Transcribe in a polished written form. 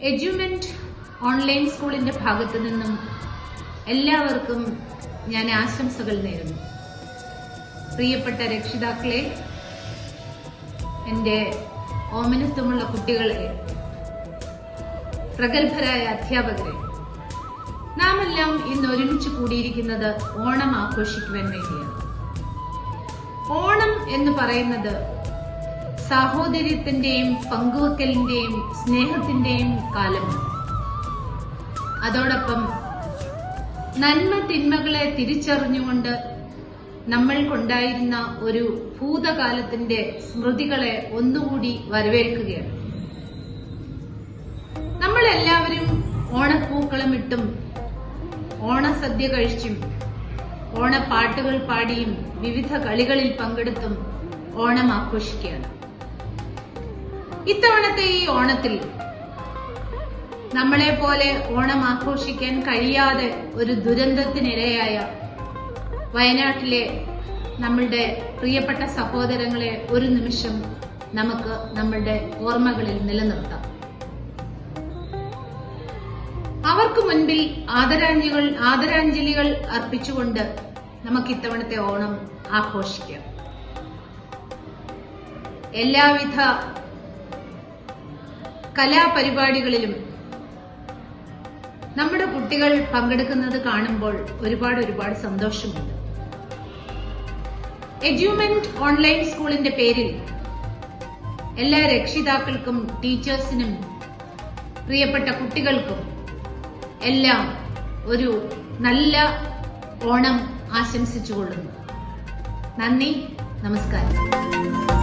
എഡ്യൂമെന്റ് online സ്കൂളിന്റെ ഭാഗത്തു നിന്നും എല്ലാവർക്കും ഞാൻ ആശംസകൾ നേരുന്നു. പ്രിയപ്പെട്ട രക്ഷിതാക്കളെ, എന്റെ ഓമനത്വമുള്ള കുട്ടികളെ, പ്രഗത്ഭരായ അധ്യാപകരെ, നാമെല്ലാം ഇന്ന് ഒരുമിച്ച് കൂടിയിരിക്കുന്നത് ഓണം ആഘോഷിക്കുവാൻ വേണ്ടിയാണ്. ഓണം എന്ന് പറയുന്നത് സാഹോദര്യത്തിന്റെയും പങ്കുവെക്കലിന്റെയും സ്നേഹത്തിന്റെയും കാലമാണ്. അതോടൊപ്പം നന്മ തിന്മകളെ തിരിച്ചറിഞ്ഞുകൊണ്ട് നമ്മൾക്കുണ്ടായിരുന്ന ഒരു ഭൂതകാലത്തിന്റെ സ്മൃതികളെ ഒന്നുകൂടി വരവേൽക്കുകയാണ്. നമ്മളെല്ലാവരും ഓണപ്പൂക്കളമിട്ടും ഓണസദ്യ കഴിച്ചും ഓണപ്പാട്ടുകൾ പാടിയും വിവിധ കളികളിൽ പങ്കെടുത്തും ഓണം ആഘോഷിക്കുകയാണ്. ഇത്തവണത്തെ ഈ ഓണത്തിൽ നമ്മളെ പോലെ ഓണം ആഘോഷിക്കാൻ കഴിയാതെ ഒരു ദുരന്തത്തിനിരയായ വയനാട്ടിലെ നമ്മളുടെ പ്രിയപ്പെട്ട സഹോദരങ്ങളെ ഒരു നിമിഷം നമുക്ക് നമ്മളുടെ ഓർമ്മകളിൽ നിലനിർത്താം. അവർക്ക് മുൻപിൽ ആദരാഞ്ജലികൾ അർപ്പിച്ചുകൊണ്ട് നമുക്ക് ഇത്തവണത്തെ ഓണം ആഘോഷിക്കാം. എല്ലാവിധ കലാപരിപാടികളിലും നമ്മുടെ കുട്ടികൾ പങ്കെടുക്കുന്നത് കാണുമ്പോൾ ഒരുപാട് സന്തോഷമുണ്ട്. എഡ്യൂമെന്റ് ഓൺലൈൻ സ്കൂളിന്റെ പേരിൽ എല്ലാ രക്ഷിതാക്കൾക്കും, ടീച്ചേഴ്സിനും, പ്രിയപ്പെട്ട കുട്ടികൾക്കും എല്ലാം ഒരു നല്ല ഓണം ആശംസിച്ചുകൊള്ളുന്നു. നന്ദി, നമസ്കാരം.